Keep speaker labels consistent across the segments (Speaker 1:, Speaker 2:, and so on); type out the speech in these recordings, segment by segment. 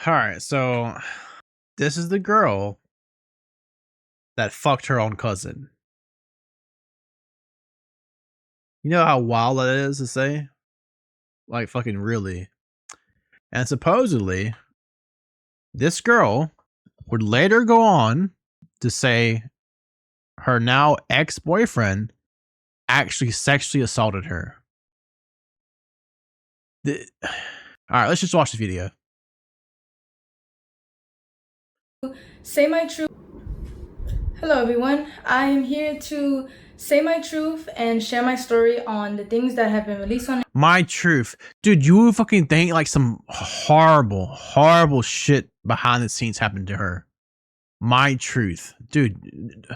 Speaker 1: Alright, so this is the girl that fucked her own cousin. You know how wild that is to say? Like, fucking really. And supposedly, this girl would later go on to say her now ex-boyfriend actually sexually assaulted her. Alright, let's just watch the video.
Speaker 2: Say my truth. Hello everyone, I am here to say my truth and share my story on the things that have been released on
Speaker 1: my truth. Dude, you fucking think like some horrible shit behind the scenes happened to her. My truth. Dude,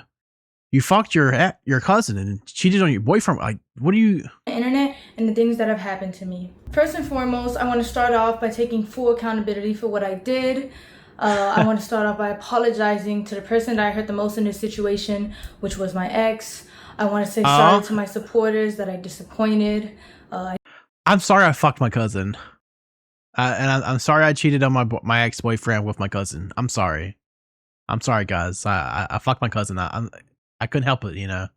Speaker 1: you fucked your cousin and cheated on your boyfriend. Like, what do you...
Speaker 2: the internet and the things that have happened to me. First and foremost, I want to start off by taking full accountability for what I did. I want to start off by apologizing to the person that I hurt the most in this situation, which was my ex. I want to say sorry to my supporters that I disappointed.
Speaker 1: I'm sorry I fucked my cousin. And I'm sorry I cheated on my ex-boyfriend with my cousin. I'm sorry. I'm sorry, guys. I fucked my cousin. I couldn't help it, you know.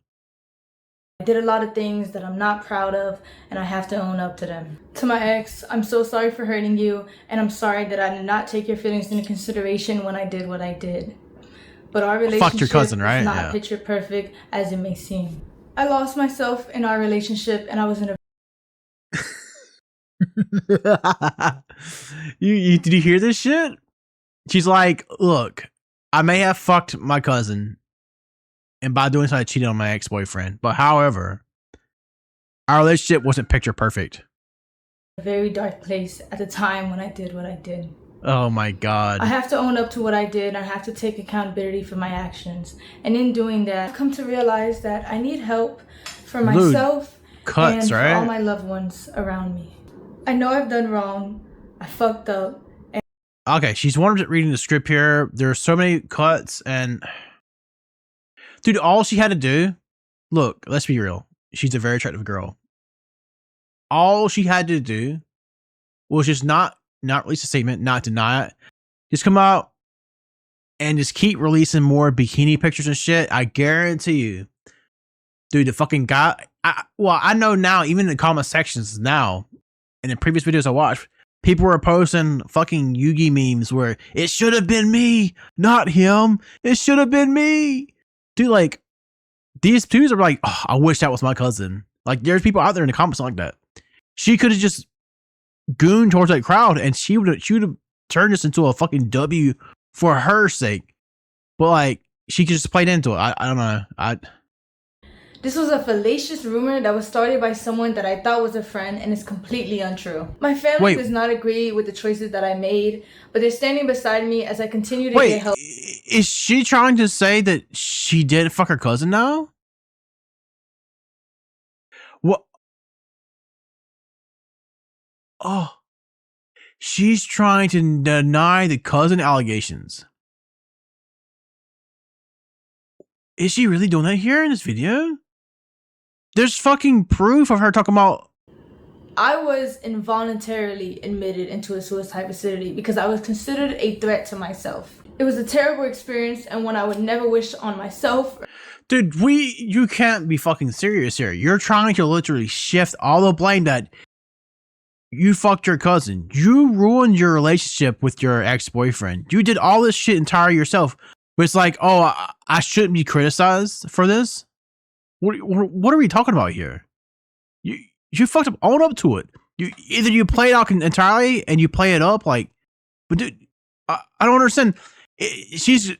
Speaker 2: I did a lot of things that I'm not proud of, and I have to own up to them. To my ex, I'm so sorry for hurting you, and I'm sorry that I did not take your feelings into consideration when I did what I did. But our relationship
Speaker 1: your cousin, right?
Speaker 2: is not picture perfect as it may seem. I lost myself in our relationship, and I was in a...
Speaker 1: Did you hear this shit? She's like, look, I may have fucked my cousin, and by doing so I cheated on my ex-boyfriend. But however, our relationship wasn't picture perfect.
Speaker 2: A very dark place at the time when I did what I did.
Speaker 1: Oh my god.
Speaker 2: I have to own up to what I did. I have to take accountability for my actions. And in doing that, I've come to realize that I need help for myself and for all my loved ones around me. I know I've done wrong. I fucked up.
Speaker 1: Okay, she's one of reading the script here. There's so many cuts and... Dude, all she had to do... Look, let's be real. She's a very attractive girl. All she had to do was just not release a statement, not deny it. Just come out and just keep releasing more bikini pictures and shit. I guarantee you. Dude, the fucking guy... I know now, even in the comment sections now, and in previous videos I watched, people were posting fucking Yugi memes where it should have been me, not him. It should have been me. Dude, like, these twos are like, oh, I wish that was my cousin. Like, there's people out there in the comments like that. She could have just gooned towards that crowd and she would have turned this into a fucking W for her sake. But, like, she just played into it. I don't know.
Speaker 2: This was a fallacious rumor that was started by someone that I thought was a friend and is completely untrue. My family does not agree with the choices that I made, but they're standing beside me as I continue to get help.
Speaker 1: Is she trying to say that she did fuck her cousin now? What? Oh. She's trying to deny the cousin allegations. Is she really doing that here in this video? There's fucking proof of her talking about...
Speaker 2: I was involuntarily admitted into a suicide facility because I was considered a threat to myself. It was a terrible experience and one I would never wish on myself.
Speaker 1: Dude, you can't be fucking serious here. You're trying to literally shift all the blame that you fucked your cousin. You ruined your relationship with your ex-boyfriend. You did all this shit entirely yourself. But it's like, oh, I shouldn't be criticized for this? What are we talking about here? You fucked up. Own up to it. Either you play it out entirely and you play it up like, but dude, I don't understand. She's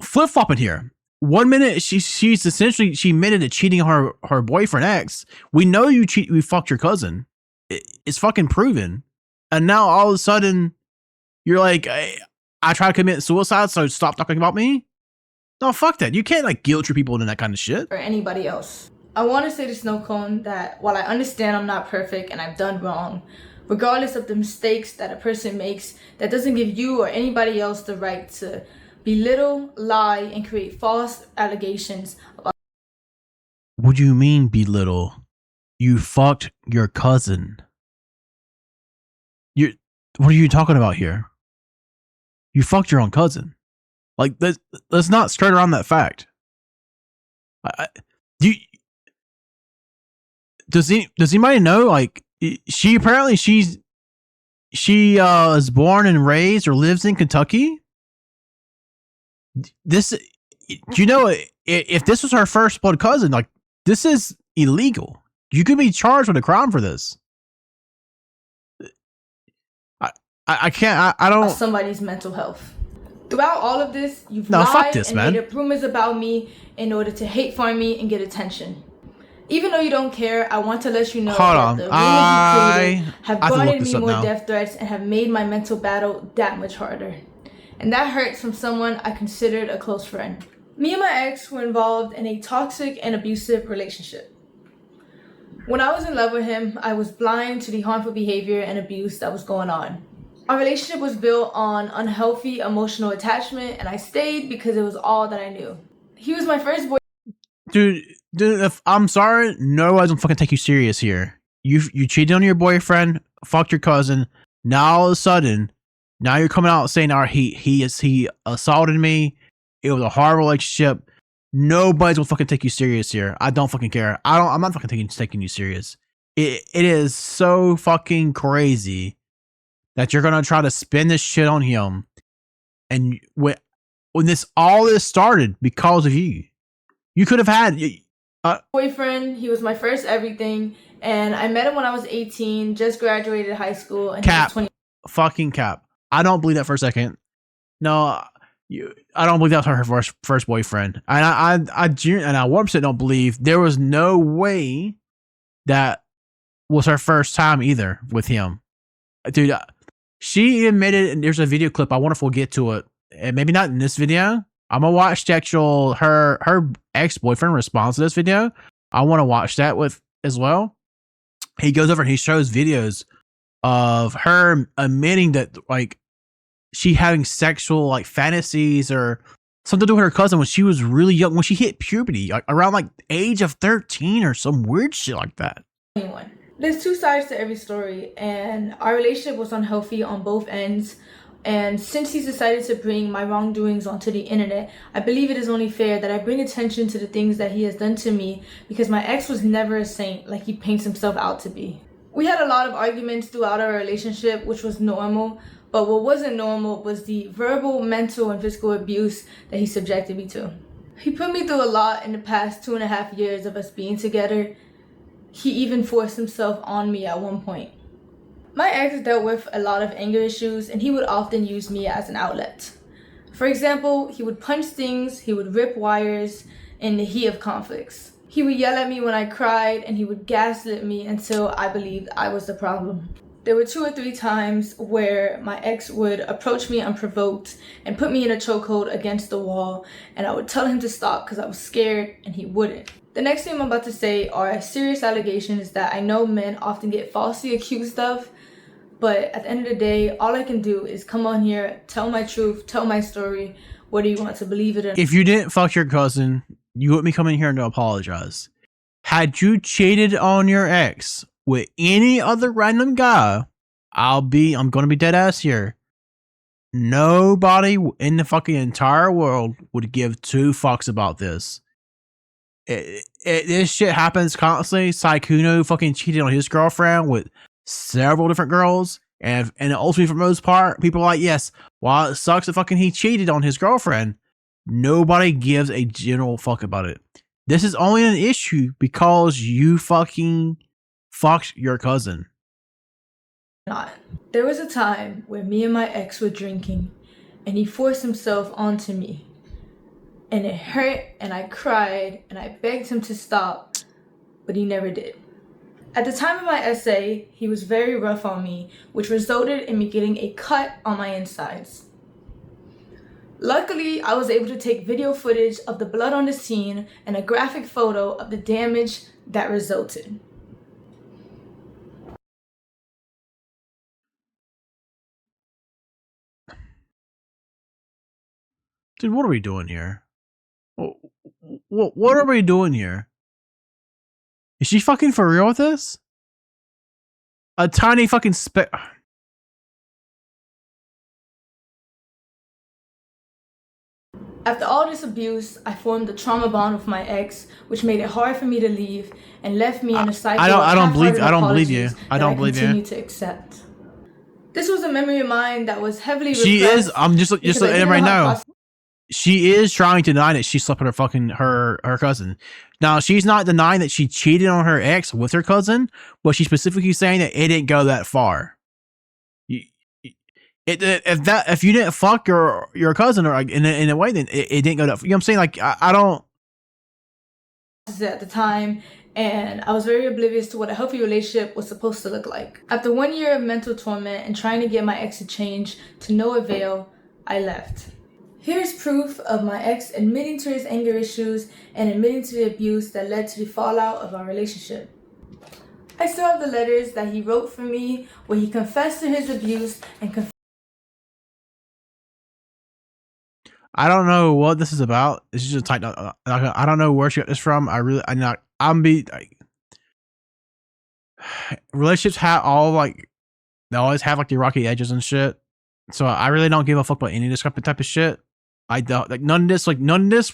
Speaker 1: flip flopping here. 1 minute she's essentially she admitted to cheating on her boyfriend ex. We know you fucked your cousin. It's fucking proven. And now all of a sudden you're like, I try to commit suicide, so stop talking about me. No, fuck that. You can't like guilt trip people into that kind of shit.
Speaker 2: Or anybody else. I want to say to Snow Cone that while I understand I'm not perfect and I've done wrong, regardless of the mistakes that a person makes, that doesn't give you or anybody else the right to belittle, lie, and create false allegations about...
Speaker 1: What do you mean belittle? You fucked your cousin. What are you talking about here? You fucked your own cousin. Like, let's not skirt around that fact. Do you, does anybody know? Like, she apparently she is born and raised or lives in Kentucky. This, do you know, if this was her first blood cousin, like, this is illegal. You could be charged with a crime for this. I can't. I don't.
Speaker 2: Somebody's mental health. Throughout all of this, you've
Speaker 1: No,
Speaker 2: lied
Speaker 1: fuck this,
Speaker 2: and
Speaker 1: man.
Speaker 2: made up rumors about me in order to hate farm me and get attention. Even though you don't care, I want to let you know that the rumors you created have garnered me more death threats and have made my mental battle that much harder. And that hurts from someone I considered a close friend. Me and my ex were involved in a toxic and abusive relationship. When I was in love with him, I was blind to the harmful behavior and abuse that was going on. Our relationship was built on unhealthy emotional attachment, and I stayed because it was all that I knew. He was my first boy.
Speaker 1: Dude, if I'm sorry, nobody's gonna fucking take you serious here. You cheated on your boyfriend, fucked your cousin. Now all of a sudden, now you're coming out saying, "All right, he assaulted me. It was a hard relationship." Nobody's gonna fucking take you serious here. I don't fucking care. I'm not fucking taking you serious. It is so fucking crazy that you're gonna try to spin this shit on him, and when all this started because of you. You could have had
Speaker 2: boyfriend. He was my first everything, and I met him when I was 18, just graduated high school, and
Speaker 1: cap.
Speaker 2: He was 20.
Speaker 1: Fucking cap. I don't believe that for a second. No, I don't believe that was her first boyfriend. And I 1% don't believe there was no way that was her first time either with him, dude. She admitted, and there's a video clip. I wonder if we'll get to it, and maybe not in this video. I'm gonna watch the actual her ex-boyfriend response to this video. I want to watch that with as well. He goes over and he shows videos of her admitting that like she having sexual like fantasies or something to do with her cousin when she was really young, when she hit puberty, like around like age of 13 or some weird shit like that.
Speaker 2: 21. There's two sides to every story, and our relationship was unhealthy on both ends. And since he's decided to bring my wrongdoings onto the internet, I believe it is only fair that I bring attention to the things that he has done to me, because my ex was never a saint like he paints himself out to be. We had a lot of arguments throughout our relationship, which was normal, but what wasn't normal was the verbal, mental, and physical abuse that he subjected me to. He put me through a lot in the past 2.5 years of us being together. He even forced himself on me at one point. My ex dealt with a lot of anger issues, and he would often use me as an outlet. For example, he would punch things, he would rip wires in the heat of conflicts. He would yell at me when I cried, and he would gaslit me until I believed I was the problem. There were 2 or 3 times where my ex would approach me unprovoked and put me in a chokehold against the wall, and I would tell him to stop because I was scared, and he wouldn't. The next thing I'm about to say are serious allegations that I know men often get falsely accused of, but at the end of the day, all I can do is come on here, tell my truth, tell my story, whether you want to believe it or not.
Speaker 1: If you didn't fuck your cousin, you wouldn't be coming here to apologize. Had you cheated on your ex with any other random guy, I'm gonna be dead ass here. Nobody in the fucking entire world would give 2 fucks about this. This shit happens constantly. Saikuno fucking cheated on his girlfriend with several different girls, and ultimately for the most part, people are like, yes, while it sucks that fucking he cheated on his girlfriend, nobody gives a general fuck about it. This is only an issue because you fucking fucked your cousin.
Speaker 2: Not. There was a time where me and my ex were drinking, and he forced himself onto me. And it hurt, and I cried, and I begged him to stop, but he never did. At the time of my essay, he was very rough on me, which resulted in me getting a cut on my insides. Luckily, I was able to take video footage of the blood on the scene and a graphic photo of the damage that resulted.
Speaker 1: Dude, what are we doing here? What are we doing here? Is she fucking for real with this? A tiny fucking
Speaker 2: After all this abuse, I formed a trauma bond with my ex, which made it hard for me to leave and left me in a cycle of half-hearted apologies that I continue to accept. This was a memory of mine that was heavily repressed.
Speaker 1: She is. I'm just letting him right now. She is trying to deny that she slept with her fucking her cousin. Now she's not denying that she cheated on her ex with her cousin, but she's specifically saying that it didn't go that far. If you didn't fuck your cousin or like in a way, then it didn't go that far. You know what I'm saying? Like I don't.
Speaker 2: At the time, and I was very oblivious to what a healthy relationship was supposed to look like. After 1 year of mental torment and trying to get my ex to change to no avail, I left. Here's proof of my ex admitting to his anger issues and admitting to the abuse that led to the fallout of our relationship. I still have the letters that he wrote for me where he confessed to his abuse and
Speaker 1: I don't know what this is about. This is just tight. I don't know where she got this from. Relationships have they always have like the rocky edges and shit. So I really don't give a fuck about any of this type of shit. I don't like none of this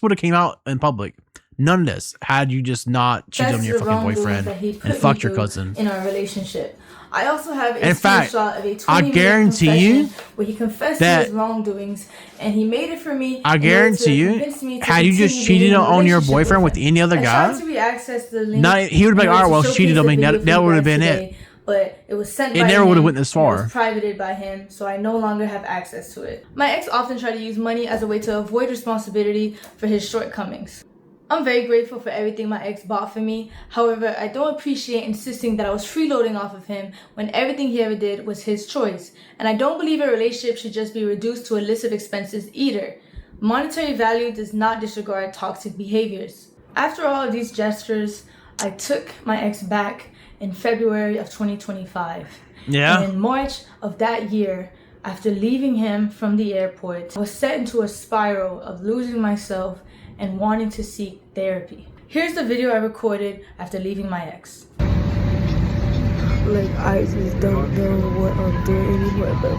Speaker 1: would have came out in public. None of this had you just not cheated on your fucking boyfriend and fucked your cousin
Speaker 2: in our relationship. I also have a
Speaker 1: screenshot
Speaker 2: of a 20-minute
Speaker 1: I guarantee you
Speaker 2: where he confessed to his wrongdoings, and he made it for me.
Speaker 1: I guarantee you, had you just cheated on your boyfriend with any other guy, he would be like, all right, well, she cheated on me. That would have been it.
Speaker 2: But it was sent.
Speaker 1: It never would have went this far.
Speaker 2: It was privated by him, so I no longer have access to it. My ex often tried to use money as a way to avoid responsibility for his shortcomings. I'm very grateful for everything my ex bought for me. However, I don't appreciate insisting that I was freeloading off of him when everything he ever did was his choice. And I don't believe a relationship should just be reduced to a list of expenses either. Monetary value does not disregard toxic behaviors. After all of these gestures, I took my ex back in February of 2025.
Speaker 1: Yeah.
Speaker 2: And in March of that year, after leaving him from the airport, I was set into a spiral of losing myself and wanting to seek therapy. Here's the video I recorded after leaving my ex.
Speaker 3: Like, I just don't know what I'm doing anymore, but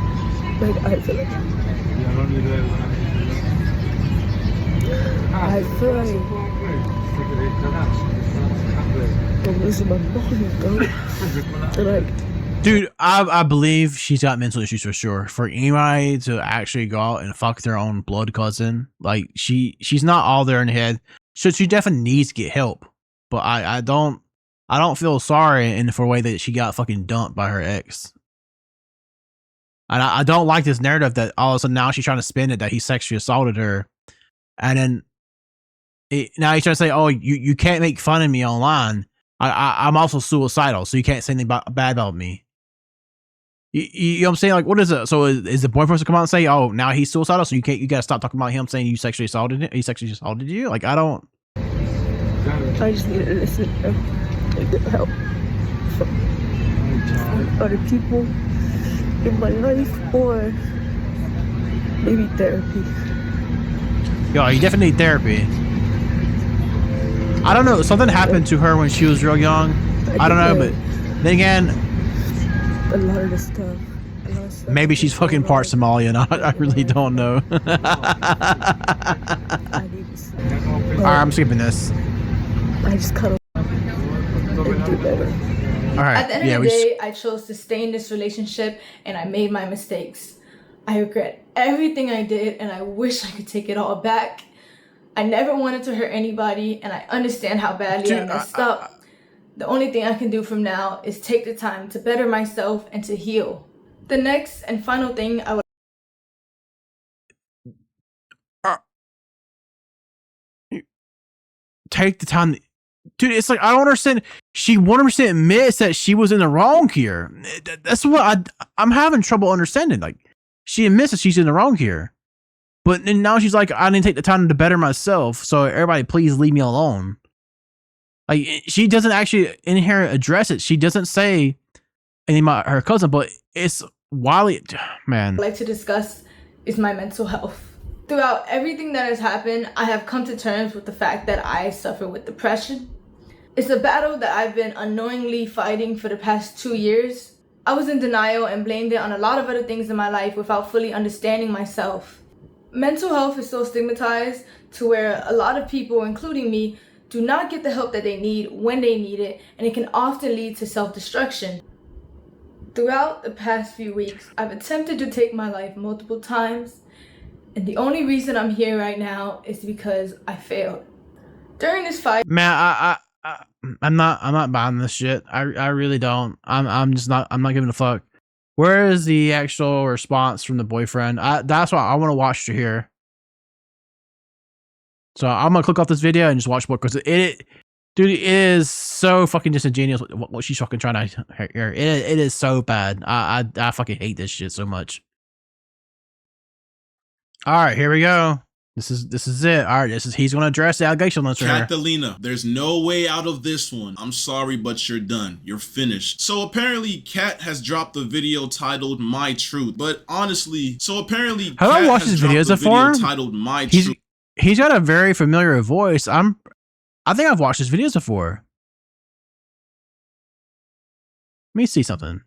Speaker 3: like, I feel like I'm losing my mind, bro. Like,
Speaker 1: dude, I believe she's got mental issues for sure. For anybody to actually go out and fuck their own blood cousin, like she's not all there in the head. So she definitely needs to get help. But I don't feel sorry for the way that she got fucking dumped by her ex. And I don't like this narrative that all of a sudden now she's trying to spin it that he sexually assaulted her, and then now he's trying to say, oh, you can't make fun of me online. I'm also suicidal, so you can't say anything bad about me. You know what I'm saying? Like, what is it? So is the boyfriend to come out and say, oh, now he's suicidal, so you gotta stop talking about him saying you sexually assaulted him? He sexually assaulted you? Like, I
Speaker 3: just need to listen and get help from other people in my life, or maybe therapy.
Speaker 1: Yo, you definitely need therapy. I don't know. Something happened to her when she was real young. I don't know, but then again,
Speaker 3: a lot of stuff.
Speaker 1: Maybe she's fucking part Somalian. I really don't know. Alright, I'm skipping this.
Speaker 3: I just kind of do better.
Speaker 1: Alright.
Speaker 2: At the end of the day, I chose to stay in this relationship, and I made my mistakes. I regret everything I did, and I wish I could take it all back. I never wanted to hurt anybody, and I understand how badly I messed up. The only thing I can do from now is take the time to better myself and to heal. The next and final thing I would
Speaker 1: take the time. Dude, it's like, I don't understand. She 100% admits that she was in the wrong here. That's what I'm having trouble understanding. Like, she admits that she's in the wrong here. But then now she's like, I didn't take the time to better myself, so everybody please leave me alone. Like, she doesn't actually in here address it. She doesn't say anything about her cousin, but it's wildly, man.
Speaker 2: I'd like to discuss is my mental health. Throughout everything that has happened, I have come to terms with the fact that I suffer with depression. It's a battle that I've been unknowingly fighting for the past 2 years. I was in denial and blamed it on a lot of other things in my life without fully understanding myself. Mental health is so stigmatized to where a lot of people, including me, do not get the help that they need when they need it, and it can often lead to self-destruction. Throughout the past few weeks, I've attempted to take my life multiple times, and the only reason I'm here right now is because I failed. During this fight,
Speaker 1: Man, I'm not buying this shit. I really don't. I'm not giving a fuck. Where is the actual response from the boyfriend? That's why I want to watch to hear. So I'm gonna click off this video and just watch what, because dude, it is so fucking disingenuous what she's fucking trying to hear. It is so bad. I fucking hate this shit so much. All right, here we go. This is it. All right, he's gonna address the allegation.
Speaker 4: Kathelina, there's no way out of this one. I'm sorry, but you're done. You're finished. So apparently, Kat has dropped a video titled "My Truth." But honestly, have
Speaker 1: I watched his videos before?
Speaker 4: Titled "My Truth."
Speaker 1: He's got a very familiar voice. I think I've watched his videos before. Let me see something.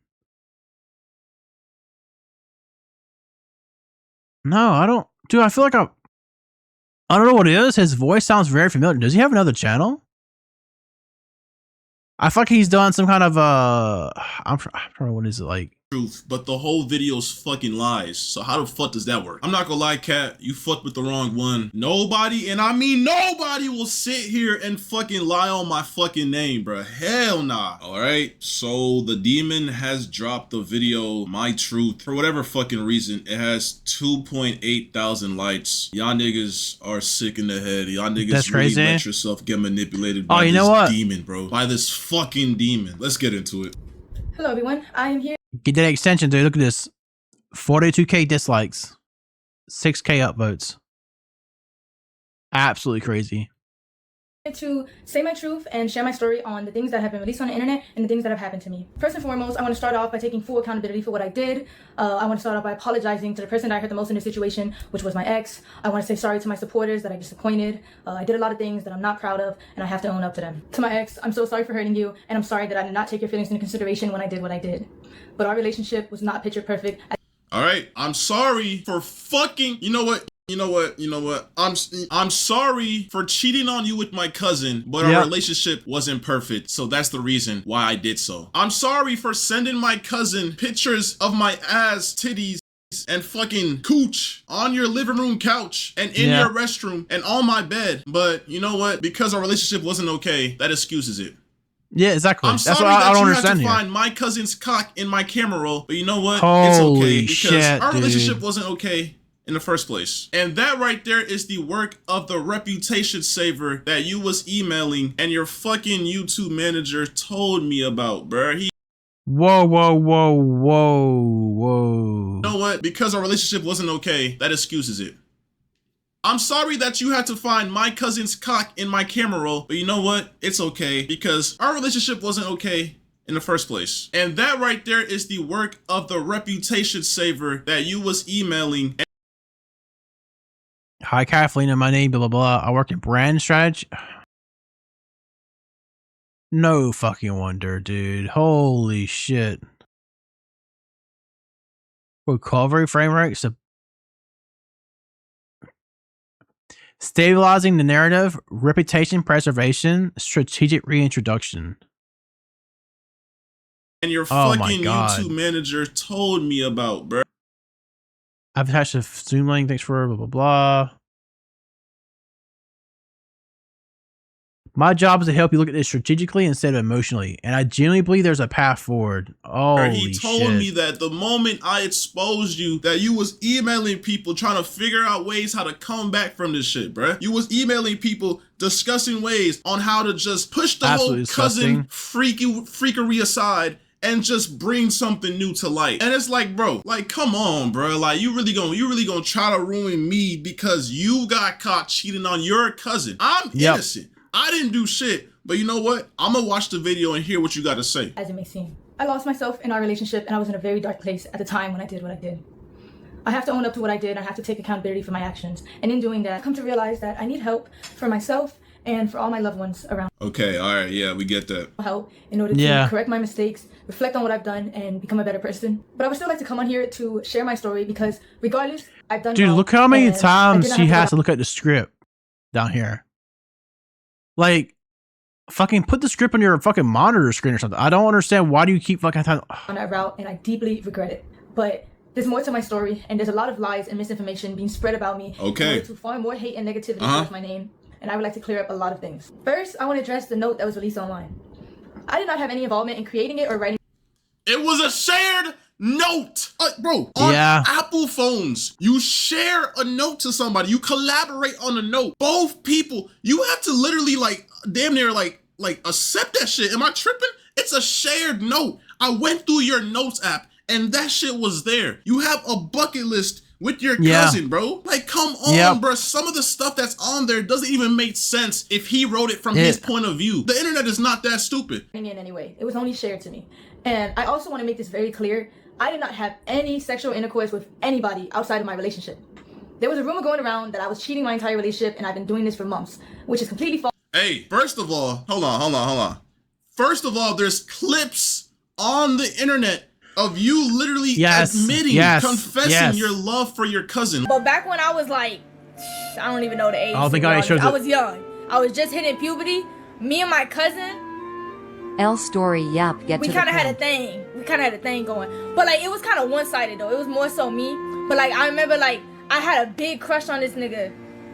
Speaker 1: No, I don't. Dude, I feel like I don't know what it is. His voice sounds very familiar. Does he have another channel? I feel like he's done some kind of I don't know, what is it like?
Speaker 4: Truth, but the whole video's fucking lies. So how the fuck does that work? I'm not gonna lie, Kat, you fucked with the wrong one. Nobody, and I mean nobody, will sit here and fucking lie on my fucking name, bruh. Hell nah. Alright, so the demon has dropped the video "My Truth." For whatever fucking reason, it has 2.8 thousand likes. Y'all niggas are sick in the head. Y'all niggas
Speaker 1: That's
Speaker 4: really
Speaker 1: crazy.
Speaker 4: let yourself get manipulated by this demon, bro. By this fucking demon. Let's get into it.
Speaker 2: hello everyone, I am here
Speaker 1: Get that extension, dude. Look at this. 42k dislikes. 6k upvotes. Absolutely crazy.
Speaker 2: to say my truth and share my story on the things that have been released on the internet and the things that have happened to me. First and foremost, I want to start off by taking full accountability for what I did. I want to start off by apologizing to the person that I hurt the most in this situation, which was my ex. I want to say sorry to my supporters that I disappointed. I did a lot of things that I'm not proud of, and I have to own up to them. To my ex, I'm so sorry for hurting you, and I'm sorry that I did not take your feelings into consideration when I did what I did. But our relationship was not picture perfect.
Speaker 4: All right, I'm sorry for fucking, you know what? I'm sorry for cheating on you with my cousin, but our relationship wasn't perfect, so that's the reason why I did so. I'm sorry for sending my cousin pictures of my ass, titties, and fucking cooch on your living room couch and in your restroom and on my bed, but you know what? Because our relationship wasn't okay, that excuses it.
Speaker 1: Yeah, exactly.
Speaker 4: I'm sorry
Speaker 1: That's what I don't understand
Speaker 4: had to
Speaker 1: here.
Speaker 4: find my cousin's cock in my camera roll, but you know what?
Speaker 1: Holy
Speaker 4: it's okay because
Speaker 1: shit,
Speaker 4: our
Speaker 1: dude.
Speaker 4: relationship wasn't okay in the first place. And that right there is the work of the reputation saver that you was emailing and your fucking YouTube manager told me about, bruh.
Speaker 1: Whoa, whoa, whoa, whoa, whoa.
Speaker 4: You know what? Because our relationship wasn't okay, that excuses it. I'm sorry that you had to find my cousin's cock in my camera roll, but you know what? It's okay because our relationship wasn't okay in the first place. And that right there is the work of the reputation saver that you was emailing.
Speaker 1: Hi, Kathelina. My name, blah, blah, blah. I work in brand strategy. No fucking wonder, dude. Holy shit. Recovery framework. Stabilizing the narrative, reputation preservation, strategic reintroduction.
Speaker 4: And your fucking YouTube manager told me about, bro.
Speaker 1: I've attached a Zoom link. Thanks for blah, blah, blah. My job is to help you look at this strategically instead of emotionally. And I genuinely believe there's a path forward.
Speaker 4: He told me that the moment I exposed you, that you was emailing people trying to figure out ways how to come back from this shit, bruh. You was emailing people discussing ways on how to just push the whole cousin freakery aside and just bring something new to light. And it's like, bro, like, come on, bro. Like, you really gonna try to ruin me because you got caught cheating on your cousin. I'm innocent. I didn't do shit, but you know what? I'm gonna watch the video and hear what you gotta say.
Speaker 2: As it may seem, I lost myself in our relationship and I was in a very dark place at the time when I did what I did. I have to own up to what I did. I have to take accountability for my actions. And in doing that, I've come to realize that I need help for myself and for all my loved ones around.
Speaker 4: Okay, all right, yeah, we get that.
Speaker 2: Help in order to correct my mistakes, reflect on what I've done, and become a better person. But I would still like to come on here to share my story because regardless, I've done.
Speaker 1: Dude, look how many times she has to look at the script down here. Like, fucking put the script on your fucking monitor screen or something. I don't understand. Why do you keep fucking time
Speaker 2: on that route, and I deeply regret it. But there's more to my story, and there's a lot of lies and misinformation being spread about me.
Speaker 4: Okay.
Speaker 2: To farm more hate and negativity towards my name, and I would like to clear up a lot of things. First, I want to address the note that was released online. I did not have any involvement in creating it or writing.
Speaker 4: It was a shared note, bro. On Apple phones, you share a note to somebody, you collaborate on a note. Both people, you have to literally like damn near like accept that shit. Am I tripping? It's a shared note. I went through your notes app and that shit was there. You have a bucket list with your cousin, bro. Like, come on, bro. Some of the stuff that's on there doesn't even make sense if he wrote it from his point of view. The internet is not that stupid.
Speaker 2: In any way, it was only shared to me. And I also want to make this very clear. I did not have any sexual intercourse with anybody outside of my relationship. There was a rumor going around that I was cheating my entire relationship, and I've been doing this for months, which is completely false.
Speaker 4: Hey, first of all, hold on. First of all, there's clips on the internet of you literally admitting, confessing your love for your cousin.
Speaker 5: But back when I was like, I don't even know the age.
Speaker 1: I don't think I showed
Speaker 5: I was young. I was just hitting puberty. Me and my cousin.
Speaker 6: L story, yep, get to the point.
Speaker 5: We kind of had a thing. We kind of had a thing going. But like, it was kind of one-sided though. It was more so me. But like, I remember like, I had a big crush on this nigga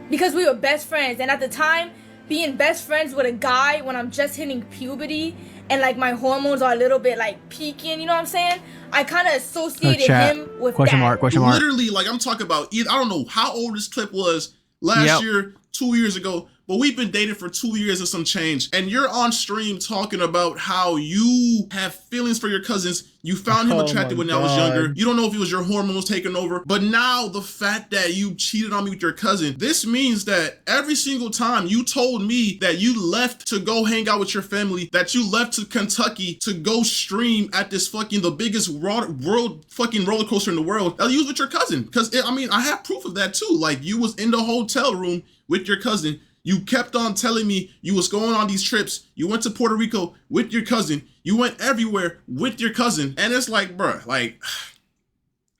Speaker 5: because we were best friends. And at the time, being best friends with a guy when I'm just hitting puberty and like my hormones are a little bit like peaking, you know what I'm saying? I kind of associated him with
Speaker 1: question mark.
Speaker 4: Literally, like I'm talking about, I don't know how old this clip was last year, 2 years ago, but we've been dating for 2 years and some change. And you're on stream talking about how you have feelings for your cousins. You found him attractive when I was younger. You don't know if it was your hormones taking over. But now the fact that you cheated on me with your cousin, this means that every single time you told me that you left to go hang out with your family, that you left to Kentucky to go stream at this fucking, the biggest world fucking roller coaster in the world, that you was with your cousin. Because, I mean, I have proof of that too. Like, you was in the hotel room with your cousin. You kept on telling me you was going on these trips. You went to Puerto Rico with your cousin. You went everywhere with your cousin. And it's like, bruh, like,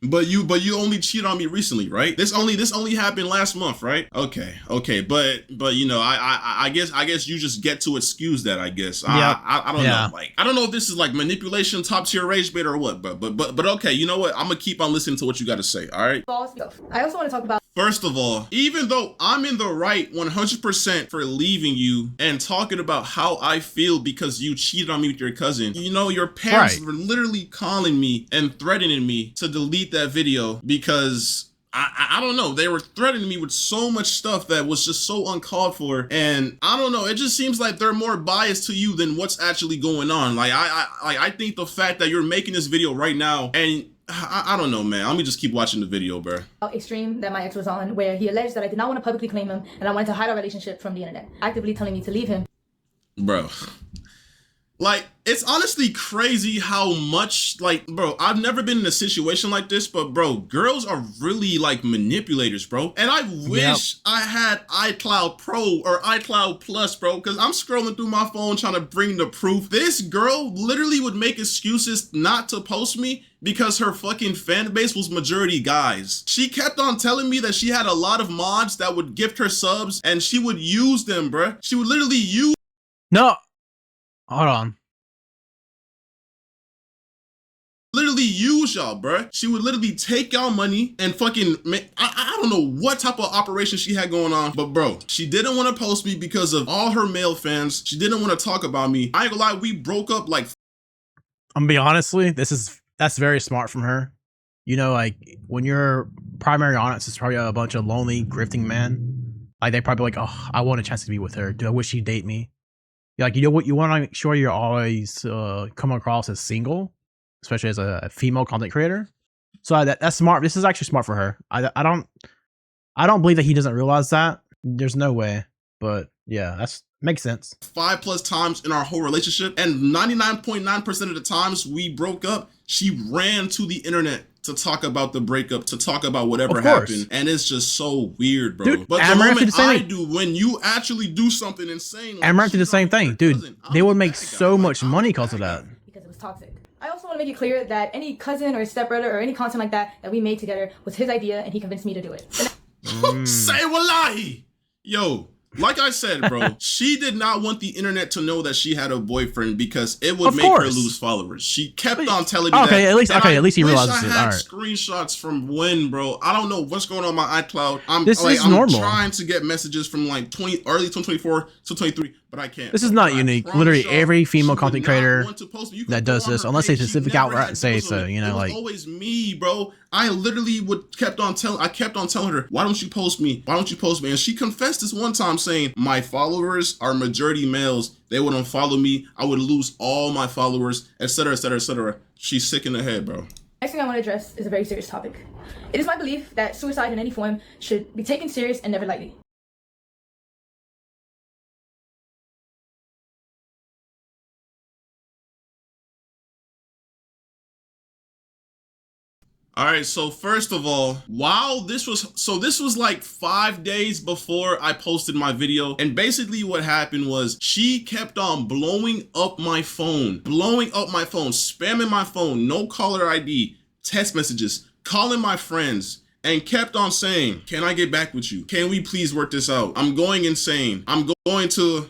Speaker 4: but you only cheated on me recently, right? This only happened last month, right? Okay. But you know, I guess you just get to excuse that, I guess. I don't know. Like, I don't know if this is like manipulation, top tier rage bait or what, but okay, you know what? I'm gonna keep on listening to what you gotta say, all right?
Speaker 2: I also want to talk about.
Speaker 4: First of all, even though I'm in the right 100% for leaving you and talking about how I feel because you cheated on me with your cousin, you know, your parents were literally calling me and threatening me to delete that video because I don't know, they were threatening me with so much stuff that was just so uncalled for. And I don't know, it just seems like they're more biased to you than what's actually going on. Like, I think the fact that you're making this video right now and I don't know, man. Let me just keep watching the video, bro.
Speaker 2: A stream that my ex was on where he alleged that I did not want to publicly claim him and I wanted to hide our relationship from the internet, actively telling me to leave him.
Speaker 4: Bro. Like, it's honestly crazy how much, like, bro, I've never been in a situation like this, but bro, girls are really like manipulators, bro. And I wish I had iCloud Pro or iCloud Plus, bro, because I'm scrolling through my phone trying to bring the proof. This girl literally would make excuses not to post me because her fucking fan base was majority guys. She kept on telling me that she had a lot of mods that would gift her subs and she would use them, bro. She would literally use.
Speaker 1: No. Hold on.
Speaker 4: Literally use y'all, bruh. She would literally take y'all money and fucking I don't know what type of operation she had going on, but bro, she didn't want to post me because of all her male fans. She didn't want to talk about me. I ain't gonna lie, we broke up like.
Speaker 1: I'm gonna be honestly, that's very smart from her. You know, like when your primary audience is probably a bunch of lonely, grifting men, like they probably like, oh, I want a chance to be with her. Do I wish she'd date me? Like, you know what? You want to make sure you're always come across as single, especially as a female content creator. So that's smart. This is actually smart for her. I don't believe that he doesn't realize that. There's no way. But yeah, that's makes sense.
Speaker 4: 5+ times in our whole relationship, and 99.9% of the times we broke up, she ran to the internet to talk about the breakup, to talk about whatever
Speaker 1: Of course.
Speaker 4: happened, and it's just so weird, bro.
Speaker 1: Dude,
Speaker 4: But the
Speaker 1: Amaranth did
Speaker 4: moment
Speaker 1: the same
Speaker 4: I
Speaker 1: thing.
Speaker 4: do, when you actually do something insane, like
Speaker 1: Amaranth did the
Speaker 4: cheat
Speaker 1: same
Speaker 4: on your
Speaker 1: thing, dude.
Speaker 4: cousin, I'm
Speaker 1: They
Speaker 4: the
Speaker 1: would make
Speaker 4: bad guy.
Speaker 1: so
Speaker 4: Like,
Speaker 1: much
Speaker 4: I'm
Speaker 1: money
Speaker 4: the
Speaker 1: because of
Speaker 4: bad
Speaker 1: that.
Speaker 2: because it was toxic. I also want to make it clear that any cousin or stepbrother or any content like that we made together was his idea and he convinced me to do it.
Speaker 4: Say wallahi. Yo, like I said, bro, she did not want the internet to know that she had a boyfriend because it would
Speaker 1: Of
Speaker 4: make her
Speaker 1: course.
Speaker 4: lose followers. She kept on telling me
Speaker 1: Okay,
Speaker 4: that.
Speaker 1: at least-
Speaker 4: and
Speaker 1: okay,
Speaker 4: I
Speaker 1: at least he
Speaker 4: wish
Speaker 1: realizes
Speaker 4: I
Speaker 1: it.
Speaker 4: had
Speaker 1: All right.
Speaker 4: screenshots from when, bro. I don't know what's going on my iCloud. I'm
Speaker 1: This is normal.
Speaker 4: trying to get messages from like early 2024 to 23, but I can't.
Speaker 1: This is
Speaker 4: bro.
Speaker 1: not
Speaker 4: I
Speaker 1: unique.
Speaker 4: promise
Speaker 1: Literally
Speaker 4: y'all,
Speaker 1: every female
Speaker 4: she would
Speaker 1: content
Speaker 4: not
Speaker 1: creator
Speaker 4: want to post me. You could
Speaker 1: that
Speaker 4: go
Speaker 1: does
Speaker 4: on
Speaker 1: this,
Speaker 4: her
Speaker 1: unless
Speaker 4: page,
Speaker 1: a
Speaker 4: she
Speaker 1: specific
Speaker 4: never
Speaker 1: outlet
Speaker 4: had
Speaker 1: say
Speaker 4: videos on
Speaker 1: so,
Speaker 4: it.
Speaker 1: you know,
Speaker 4: It was
Speaker 1: like-
Speaker 4: always me, bro. I literally I kept on telling her, why don't you post me? Why don't you post me? And she confessed this one time saying, my followers are majority males. They would unfollow me. I would lose all my followers, etc., etc., etc. She's sick in the head, bro.
Speaker 2: Next thing I want to address is a very serious topic. It is my belief that suicide in any form should be taken serious and never lightly.
Speaker 4: All right, so first of all, this was like 5 days before I posted my video, and basically what happened was she kept on blowing up my phone, spamming my phone, no caller ID, text messages, calling my friends, and kept on saying, can I get back with you? Can we please work this out? I'm going insane. I'm going to,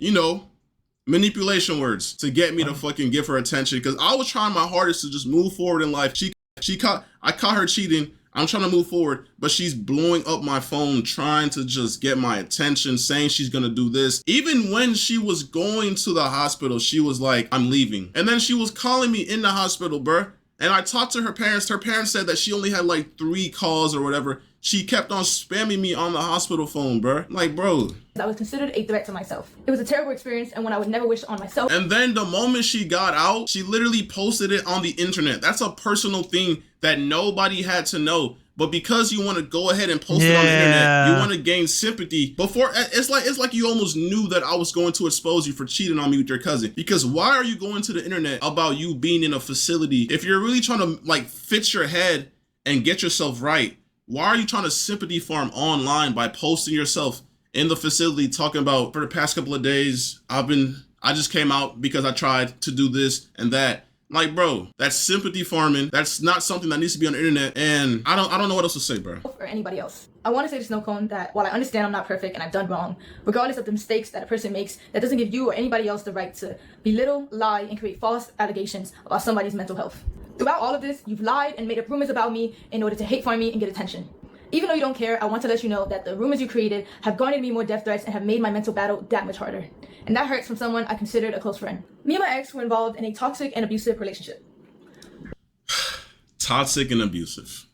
Speaker 4: manipulation words to get me to fucking give her attention, because I was trying my hardest to just move forward in life. I caught her cheating. I'm trying to move forward, but she's blowing up my phone, trying to just get my attention, saying she's gonna do this. Even when she was going to the hospital, she was like, I'm leaving. And then she was calling me in the hospital, bruh. And I talked to her parents. Her parents said that she only had like 3 calls or whatever. She kept on spamming me on the hospital phone, bruh. Like, bro.
Speaker 2: I was considered a threat to myself. It was a terrible experience and one I would never wish on myself.
Speaker 4: And then the moment she got out, she literally posted it on the internet. That's a personal thing that nobody had to know. But because you want to go ahead and post it on the internet, you want to gain sympathy. Before, it's like you almost knew that I was going to expose you for cheating on me with your cousin. Because why are you going to the internet about you being in a facility? If you're really trying to like fix your head and get yourself right, why are you trying to sympathy farm online by posting yourself in the facility talking about, for the past couple of days, I just came out because I tried to do this and that. Like, bro, that's sympathy farming. That's not something that needs to be on the internet. And I don't know what else to say, bro.
Speaker 2: Or anybody else. I want to say to Snow Cone that while I understand I'm not perfect and I've done wrong, regardless of the mistakes that a person makes, that doesn't give you or anybody else the right to belittle, lie, and create false allegations about somebody's mental health. Throughout all of this, you've lied and made up rumors about me in order to hate farm me and get attention. Even though you don't care, I want to let you know that the rumors you created have garnered me more death threats and have made my mental battle that much harder. And that hurts from someone I considered a close friend. Me and my ex were involved in a toxic and abusive relationship.
Speaker 4: Toxic and abusive.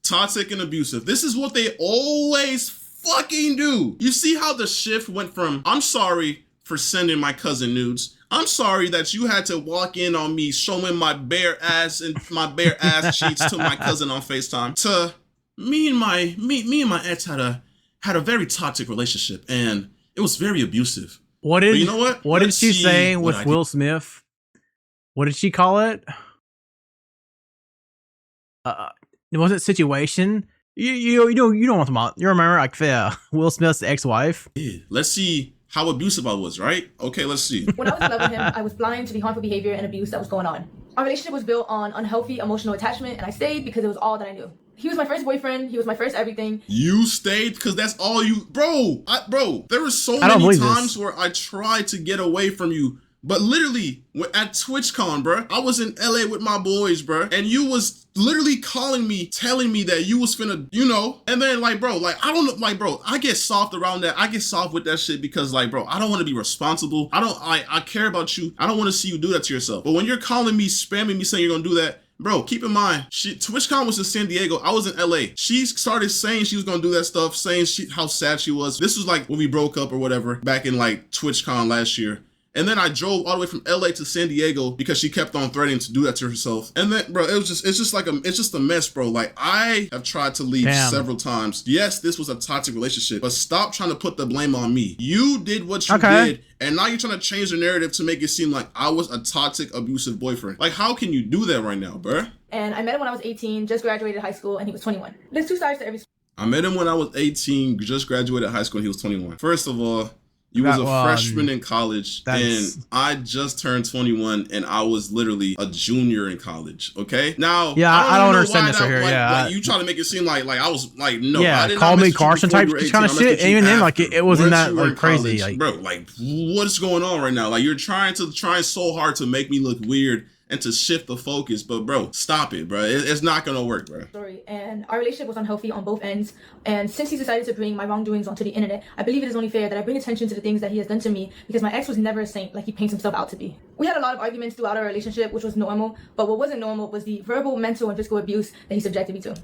Speaker 4: Toxic and abusive. This is what they always fucking do. You see how the shift went from, I'm sorry for sending my cousin nudes. I'm sorry that you had to walk in on me showing my bare ass and my bare ass cheeks to my cousin on FaceTime, to me and my ex had a very toxic relationship and it was very abusive.
Speaker 1: What did,
Speaker 4: but you know what?
Speaker 1: What did
Speaker 4: Let's
Speaker 1: she
Speaker 4: see
Speaker 1: say
Speaker 4: what
Speaker 1: with
Speaker 4: I
Speaker 1: Will Smith? What did she call it? It wasn't situation. You don't want them out. You remember, like, Will Smith's ex-wife?
Speaker 4: did. Let's see how abusive I was, right? Okay, let's see.
Speaker 2: When I was in love with him, I was blind to the harmful behavior and abuse that was going on. Our relationship was built on unhealthy emotional attachment, and I stayed because it was all that I knew. He was my first boyfriend. He was my first everything.
Speaker 4: You stayed because that's all you, bro. There were so
Speaker 1: I don't
Speaker 4: many
Speaker 1: believe
Speaker 4: times
Speaker 1: this.
Speaker 4: where I tried to get away from you, but literally at TwitchCon, bro, I was in LA with my boys, bro, and you was literally calling me, telling me that you was finna, and then like, bro, like I don't know, like, bro, I get soft around that. I get soft with that shit because, like, bro, I don't want to be responsible. I care about you. I don't want to see you do that to yourself. But when you're calling me, spamming me, saying you're gonna do that. Bro, keep in mind, TwitchCon was in San Diego. I was in LA. She started saying she was gonna do that stuff, saying how sad she was. This was like when we broke up or whatever, back in like TwitchCon last year. And then I drove all the way from LA to San Diego because she kept on threatening to do that to herself. And then, bro, it's just a mess, bro. Like, I have tried to leave several times. Yes, this was a toxic relationship, but stop trying to put the blame on me. You did what you did, and now you're trying to change the narrative to make it seem like I was a toxic, abusive boyfriend. Like, how can you do that right now, bro?
Speaker 2: And I met him when I was 18, just graduated high school, and he was 21. There's two sides to every story.
Speaker 4: I met him when I was 18, just graduated high school, and he was 21. First of all, you was a freshman in college, and I just turned 21, and I was literally a junior in college. Okay, now
Speaker 1: I don't understand this right here.
Speaker 4: Like you trying to make it seem like I was like no,
Speaker 1: yeah,
Speaker 4: I did
Speaker 1: call
Speaker 4: not
Speaker 1: me Carson type kind of shit. And even then, like it wasn't that like crazy, like,
Speaker 4: bro. Like what's going on right now? Like you're trying so hard to make me look weird and to shift the focus, but bro, stop it, bro. It's not gonna work, bro.
Speaker 2: And our relationship was unhealthy on both ends. And since he decided to bring my wrongdoings onto the internet, I believe it is only fair that I bring attention to the things that he has done to me, because my ex was never a saint like he paints himself out to be. We had a lot of arguments throughout our relationship, which was normal, but what wasn't normal was the verbal, mental, and physical abuse that he subjected me to.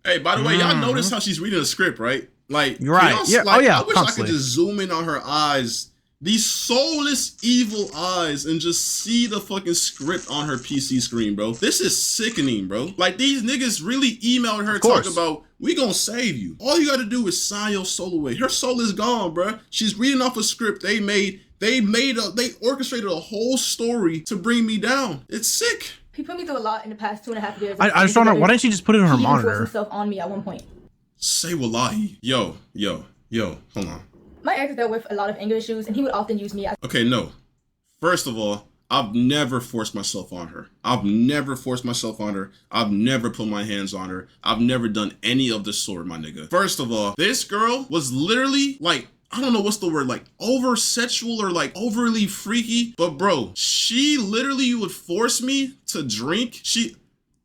Speaker 4: Hey, by the way, y'all notice how she's reading a script, right? Like,
Speaker 1: right? Yeah.
Speaker 4: Like,
Speaker 1: I
Speaker 4: wish
Speaker 1: constantly.
Speaker 4: I could just zoom in on her eyes. These soulless, evil eyes, and just see the fucking script on her PC screen, bro. This is sickening, bro. Like, these niggas really emailed her talking about, we gonna save you. All you gotta do is sign your soul away. Her soul is gone, bro. She's reading off a script they orchestrated a whole story to bring me down. It's sick.
Speaker 2: He put me through a lot in the past 2.5 years.
Speaker 1: I just don't know. Why didn't she just put it in her monitor?
Speaker 2: He forced himself on me at one point.
Speaker 4: Say wallahi. Yo, hold on.
Speaker 2: My ex dealt with a lot of anger issues, and he would often use me as...
Speaker 4: Okay, no. First of all, I've never forced myself on her. I've never forced myself on her. I've never put my hands on her. I've never done any of the sort, my nigga. First of all, this girl was literally like, I don't know what's the word, like over sexual or like overly freaky. But bro, she literally would force me to drink.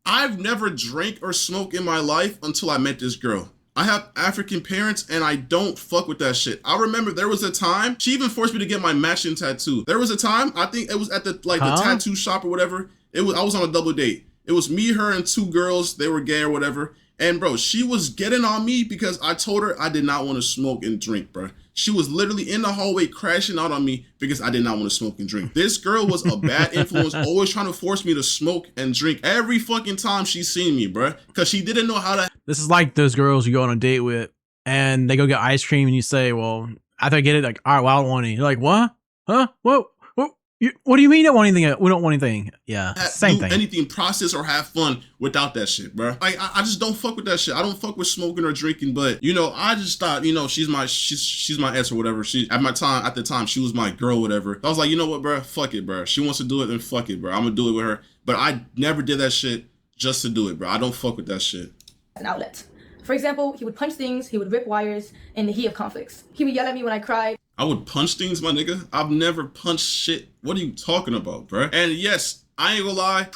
Speaker 4: I've never drank or smoked in my life until I met this girl. I have African parents and I don't fuck with that shit. I remember there was a time, she even forced me to get my matching tattoo. There was a time, I think it was at the the tattoo shop or whatever. I was on a double date. It was me, her, and two girls. They were gay or whatever. And bro, she was getting on me because I told her I did not want to smoke and drink, bro. She was literally in the hallway crashing out on me because I did not want to smoke and drink. This girl was a bad influence, always trying to force me to smoke and drink every fucking time she seen me, bro. Because she didn't know how to...
Speaker 1: This is like those girls you go on a date with and they go get ice cream and you say, well, after I get it, like, all right, well, I don't want any. You're like, what? Huh? What do you mean you don't want anything? We don't want anything. Yeah, same thing.
Speaker 4: Anything process or have fun without that shit, bro. Like I just don't fuck with that shit. I don't fuck with smoking or drinking, but you know, I just thought, you know, she's my ex or whatever. At the time, she was my girl, whatever. I was like, you know what, bro? Fuck it, bro. She wants to do it, then fuck it, bro. I'm gonna do it with her. But I never did that shit just to do it, bro. I don't fuck with that shit.
Speaker 2: An outlet. For example, he would punch things, he would rip wires in the heat of conflicts. He would yell at me when I cried.
Speaker 4: I would punch things, my nigga. I've never punched shit. What are you talking about, bruh? And yes, I ain't gonna lie,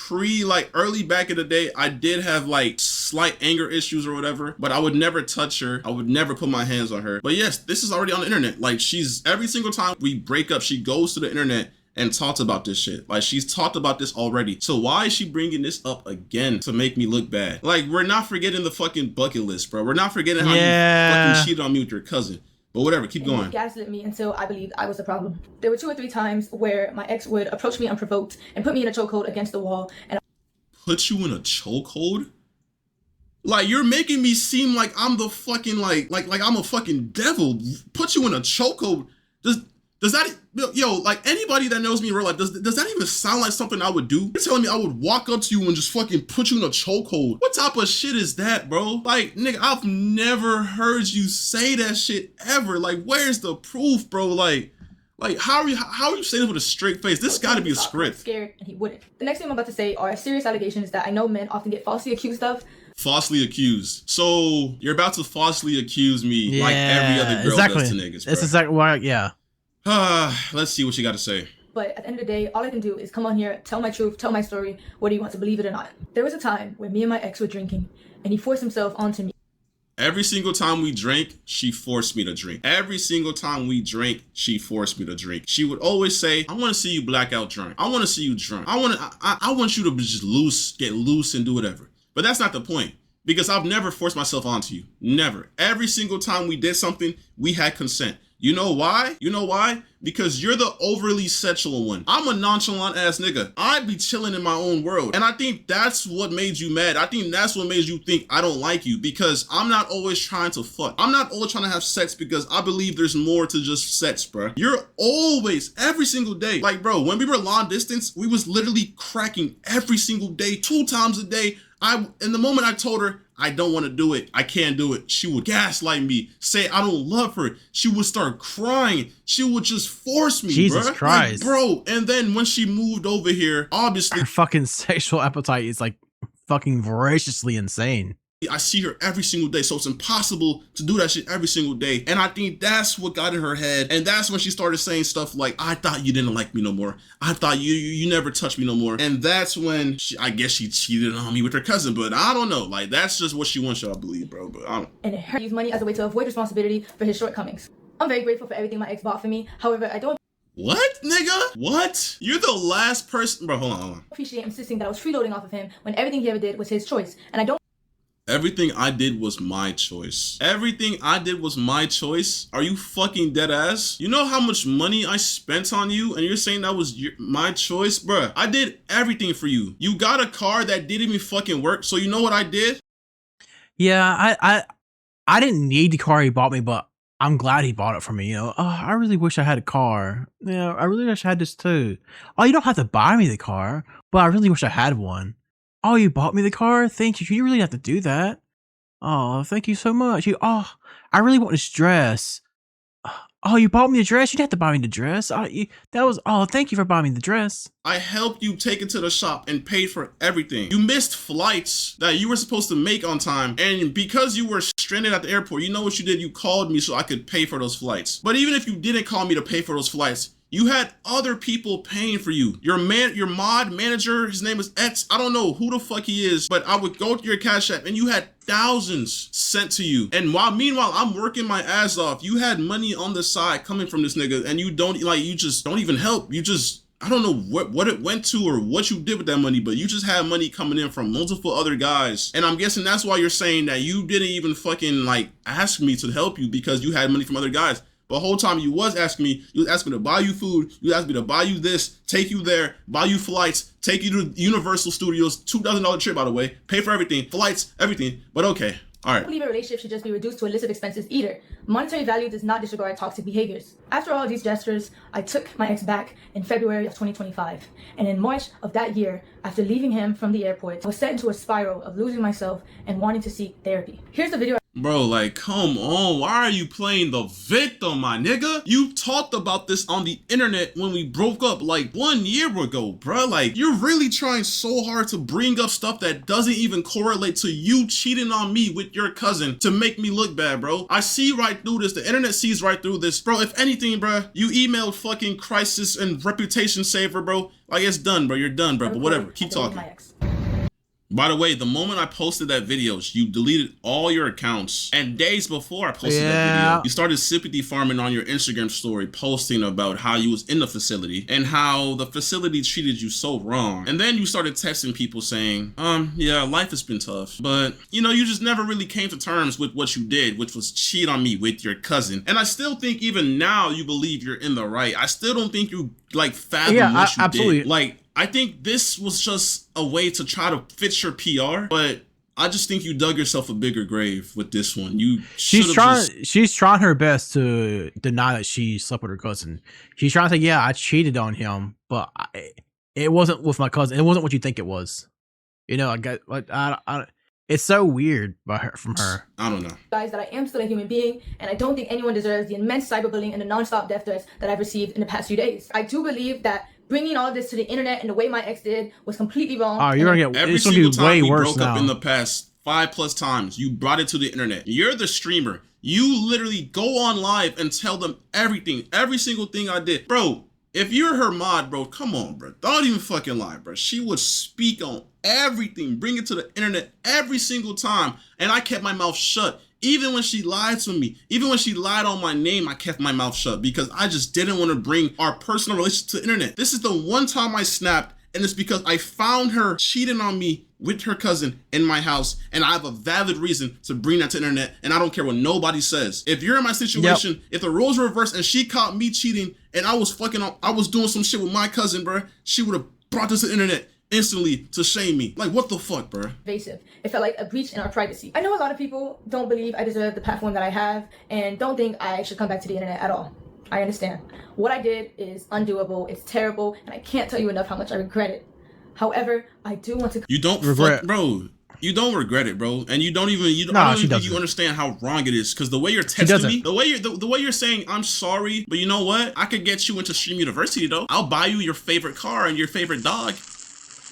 Speaker 4: early back in the day, I did have like slight anger issues or whatever, but I would never touch her. I would never put my hands on her. But yes, this is already on the internet. Like every single time we break up, she goes to the internet and talks about this shit. Like she's talked about this already. So why is she bringing this up again to make me look bad? Like we're not forgetting the fucking bucket list, bro. We're not forgetting how you fucking cheated on me with your cousin. But whatever, keep going.
Speaker 2: He gaslit me until I believed I was the problem. There were 2 or 3 times where my ex would approach me unprovoked and put me in a chokehold against the wall. And
Speaker 4: put you in a chokehold? Like you're making me seem like I'm the fucking like I'm a fucking devil. Put you in a chokehold. Does that, yo, like anybody that knows me in real life, does that even sound like something I would do? You're telling me I would walk up to you and just fucking put you in a chokehold? What type of shit is that, bro? Like, nigga, I've never heard you say that shit ever. Like, where's the proof, bro? Like how are you saying this with a straight face? This gotta be a script.
Speaker 2: Scared, and he wouldn't. The next thing I'm about to say are serious allegations that I know men often get falsely accused of.
Speaker 4: Falsely accused. So you're about to falsely accuse me like every other girl does to niggas, bro.
Speaker 1: It's exactly why, yeah.
Speaker 4: Let's see what you got to say.
Speaker 2: But at the end of the day, all I can do is come on here, tell my truth, tell my story, whether you want to believe it or not. There was a time where me and my ex were drinking, and he forced himself onto me.
Speaker 4: Every single time we drank, she forced me to drink. Every single time we drank, she forced me to drink. She would always say, I want to see you blackout drunk. I want to see you drunk. I want you to just get loose and do whatever. But that's not the point. Because I've never forced myself onto you. Never. Every single time we did something, we had consent. You know why? Because you're the overly sexual one. I'm a nonchalant ass nigga. I'd be chilling in my own world. And I think that's what made you mad. I think that's what made you think I don't like you, because I'm not always trying to fuck. I'm not always trying to have sex because I believe there's more to just sex, bro. You're always, every single day. Like, bro, when we were long distance, we was literally cracking every single day, 2 times a day. In the moment I told her I don't want to do it, I can't do it, she would gaslight me, say I don't love her. She would start crying. She would just force me,
Speaker 1: Jesus
Speaker 4: bruh.
Speaker 1: Christ.
Speaker 4: Like, bro. And then when she moved over here, obviously
Speaker 1: Her fucking sexual appetite is like fucking voraciously insane.
Speaker 4: I see her every single day, so it's impossible to do that shit every single day. And I think that's what got in her head. And that's when she started saying stuff like, I thought you didn't like me no more. I thought you never touched me no more. And that's when I guess she cheated on me with her cousin. But I don't know. Like, that's just what she wants y'all to believe, bro. But I don't.
Speaker 2: And it use money as a way to avoid responsibility for his shortcomings. I'm very grateful for everything my ex bought for me. However, I don't
Speaker 4: What, nigga? What? You're the last person. Bro, hold on.
Speaker 2: appreciate insisting that I was freeloading off of him when everything he ever did was his choice. And I don't
Speaker 4: Everything I did was my choice. Everything I did was my choice? Are you fucking dead ass? You know how much money I spent on you and you're saying that was my choice? Bruh, I did everything for you. You got a car that didn't even fucking work, so you know what I did?
Speaker 1: Yeah, I didn't need the car he bought me, but I'm glad he bought it for me. You know, oh, I really wish I had a car. Yeah, I really wish I had this too. Oh, you don't have to buy me the car, but I really wish I had one. Oh, you bought me the car? Thank you. You really have to do that. Oh, thank you so much. I really want this dress. Oh, you bought me the dress? You didn't have to buy me the dress. Thank you for buying me the dress.
Speaker 4: I helped you take it to the shop and paid for everything. You missed flights that you were supposed to make on time. And because you were stranded at the airport, you know what you did? You called me so I could pay for those flights. But even if you didn't call me to pay for those flights, you had other people paying for you. Your mod manager, his name is X. I don't know who the fuck he is, but I would go to your Cash App and you had thousands sent to you. And meanwhile, I'm working my ass off. You had money on the side coming from this nigga and you just don't even help. You just, I don't know what it went to or what you did with that money, but you just had money coming in from multiple other guys. And I'm guessing that's why you're saying that you didn't even fucking like ask me to help you because you had money from other guys. The whole time you was asking me, you asked me to buy you food, you asked me to buy you this, take you there, buy you flights, take you to Universal Studios, $2,000 trip, by the way, pay for everything, flights, everything, but okay. All right.
Speaker 2: I believe a relationship should just be reduced to illicit expenses either. Monetary value does not disregard toxic behaviors. After all these gestures, I took my ex back in February of 2025. And in March of that year, after leaving him from the airport, I was set into a spiral of losing myself and wanting to seek therapy. Here's the video.
Speaker 4: Bro, like, come on. Why are you playing the victim, my nigga? You talked about this on the internet when we broke up like 1 year ago, bro. Like, you're really trying so hard to bring up stuff that doesn't even correlate to you cheating on me with your cousin to make me look bad, bro. I see right through this. The internet sees right through this. Bro, if anything, bro, you emailed fucking Crisis and Reputation Saver, bro. Like, it's done, bro. You're done, bro. But whatever. Keep talking. By the way, the moment I posted that video, you deleted all your accounts. And days before I posted that video, you started sympathy farming on your Instagram story, posting about how you was in the facility and how the facility treated you so wrong. And then you started texting people saying, yeah, life has been tough. But, you know, you just never really came to terms with what you did, which was cheat on me with your cousin. And I still think even now you believe you're in the right. I still don't think you, like, fathom what you did. Like, I think this was just a way to try to fix your PR, but I just think you dug yourself a bigger grave with this one. She's
Speaker 1: trying her best to deny that she slept with her cousin. She's trying to say, yeah, I cheated on him, but it wasn't with my cousin. It wasn't what you think it was. You know, it's so weird from her.
Speaker 4: I don't know.
Speaker 2: Guys, that I am still a human being, and I don't think anyone deserves the immense cyberbullying and the non-stop death threats that I've received in the past few days. I do believe that bringing all of this to the internet and the way my ex did was completely wrong.
Speaker 1: Oh, you're gonna get
Speaker 4: every single time we broke up in the past 5+ times, you brought it to the internet. You're the streamer. You literally go on live and tell them everything, every single thing I did. Bro, if you're her mod, bro, come on, bro. Don't even fucking lie, bro. She would speak on everything, bring it to the internet every single time, and I kept my mouth shut. Even when she lied to me, even when she lied on my name, I kept my mouth shut because I just didn't want to bring our personal relationship to the internet. This is the one time I snapped, and it's because I found her cheating on me with her cousin in my house, and I have a valid reason to bring that to the internet, and I don't care what nobody says. If you're in my situation, if the roles were reversed and she caught me cheating and I was doing some shit with my cousin, bro, she would have brought this to the internet instantly to shame me. Like, what the fuck, bro?
Speaker 2: Invasive. It felt like a breach in our privacy. I know a lot of people don't believe I deserve the platform that I have and don't think I should come back to the internet at all. I understand. What I did is undoable, it's terrible, and I can't tell you enough how much I regret it. However, I do want to—
Speaker 4: You don't regret, bro. You don't regret it, bro, and you don't even. I don't even think you understand how wrong it is. Because the way you're testing me, the way you're saying I'm sorry, but you know what? I could get you into Stream University though. I'll buy you your favorite car and your favorite dog.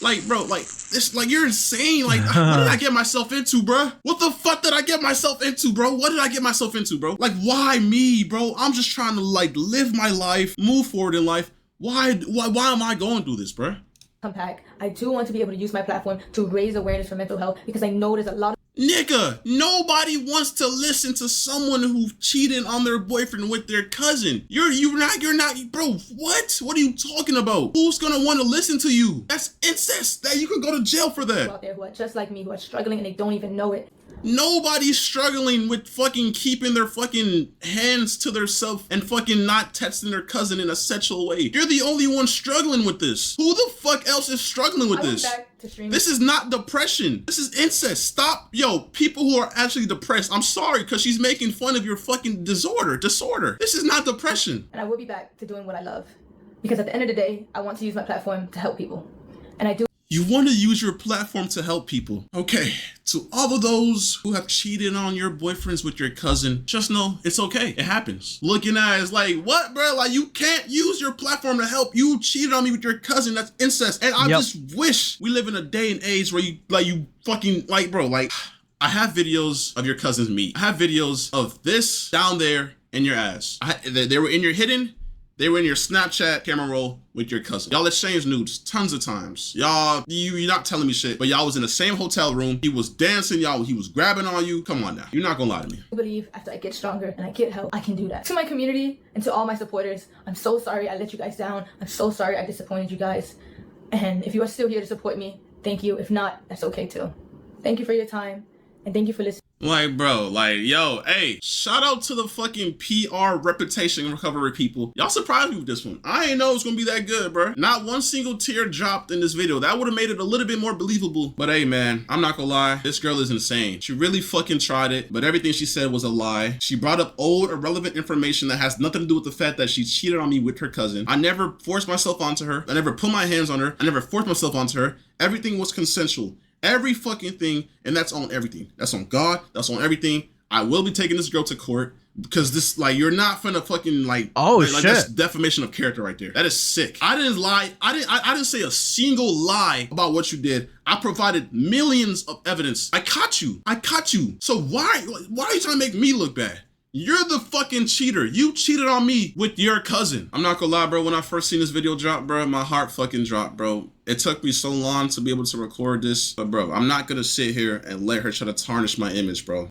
Speaker 4: Like, bro, like this, like you're insane. Like, what did I get myself into, bro? What the fuck did I get myself into, bro? What did I get myself into, bro? Like, why me, bro? I'm just trying to like live my life, move forward in life. Why am I going through this, bro?
Speaker 2: Come back. I do want to be able to use my platform to raise awareness for mental health because I know there's a lot of
Speaker 4: nigga, nobody wants to listen to someone who cheated on their boyfriend with their cousin. You're not, bro, what? What are you talking about? Who's gonna want to listen to you? That's incest. That you could go to jail for that.
Speaker 2: Out there who are just like me, who are struggling and they don't even know it.
Speaker 4: Nobody's struggling with fucking keeping their fucking hands to themselves and fucking not texting their cousin in a sexual way. You're the only one struggling with this. Who the fuck else is struggling with this? This is not depression. This is incest. Stop. Yo, people who are actually depressed, I'm sorry, because she's making fun of your fucking disorder. This is not depression.
Speaker 2: And I will be back to doing what I love. Because at the end of the day, I want to use my platform to help people. And I do.
Speaker 4: You want to use your platform to help people. Okay, to all of those who have cheated on your boyfriends with your cousin, just know it's okay. It happens. Looking at it, it's like, what, bro? Like, you can't use your platform to help. You cheated on me with your cousin. That's incest. And I just wish we live in a day and age where you fucking, like, bro, like, I have videos of your cousin's meat. I have videos of this down there in your ass. They were in your hidden. They were in your Snapchat camera roll with your cousin. Y'all exchanged nudes tons of times. Y'all, you're not telling me shit, but y'all was in the same hotel room. He was dancing, y'all. He was grabbing on you. Come on now. You're not gonna lie to me.
Speaker 2: I believe after I get stronger and I get help, I can do that. To my community and to all my supporters, I'm so sorry I let you guys down. I'm so sorry I disappointed you guys. And if you are still here to support me, thank you. If not, that's okay too. Thank you for your time and thank you for listening.
Speaker 4: Like, bro, like, yo, hey, shout out to the fucking PR reputation recovery people. Y'all surprised me with this one. I ain't know it was gonna be that good, bro. Not one single tear dropped in this video. That would have made it a little bit more believable. But hey, man, I'm not gonna lie. This girl is insane. She really fucking tried it, but everything she said was a lie. She brought up old, irrelevant information that has nothing to do with the fact that she cheated on me with her cousin. I never forced myself onto her. I never put my hands on her. I never forced myself onto her. Everything was consensual. Every fucking thing, and that's on everything. That's on God. That's on everything. I will be taking this girl to court because this, like, you're not finna fucking like.
Speaker 1: Oh
Speaker 4: like,
Speaker 1: shit!
Speaker 4: Like, that's defamation of character right there. That is sick. I didn't lie. I didn't say a single lie about what you did. I provided millions of evidence. I caught you. So why are you trying to make me look bad? You're the fucking cheater. You cheated on me with your cousin. I'm not gonna lie, bro. When I first seen this video drop, bro, my heart fucking dropped, bro. It took me so long to be able to record this. But, bro, I'm not gonna sit here and let her try to tarnish my image, bro.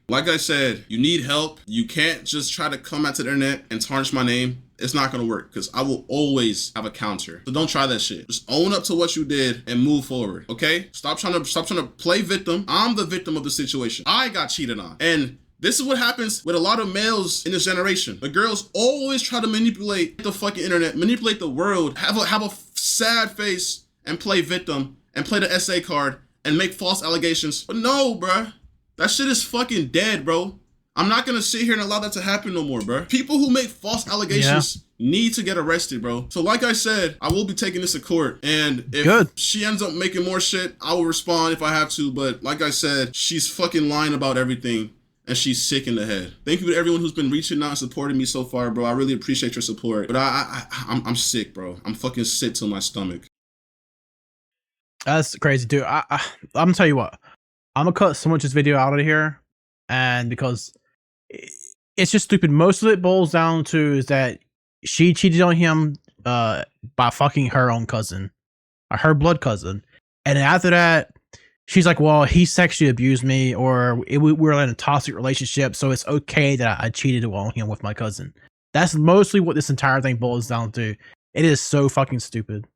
Speaker 4: Like I said, you need help. You can't just try to come out to the internet and tarnish my name. It's not gonna work because I will always have a counter. So don't try that shit. Just own up to what you did and move forward, okay? Stop trying to play victim. I'm the victim of the situation. I got cheated on. And this is what happens with a lot of males in this generation. The girls always try to manipulate the fucking internet, manipulate the world, have a sad face and play victim and play the SA card and make false allegations. But no, bruh. That shit is fucking dead, bro. I'm not gonna sit here and allow that to happen no more, bruh. People who make false allegations need to get arrested, bro. So like I said, I will be taking this to court. And if she ends up making more shit, I will respond if I have to. But like I said, she's fucking lying about everything. And she's sick in the head. Thank you to everyone who's been reaching out and supporting me so far, bro. I really appreciate your support. But I'm sick, bro. I'm fucking sick to my stomach.
Speaker 1: That's crazy, dude. I'm gonna tell you what. I'm gonna cut so much of this video out of here, and because it's just stupid. Most of it boils down to is that she cheated on him by fucking her own cousin, her blood cousin, and after that. She's like, well, he sexually abused me, or we were in a toxic relationship, so it's okay that I cheated on him with my cousin. That's mostly what this entire thing boils down to. It is so fucking stupid.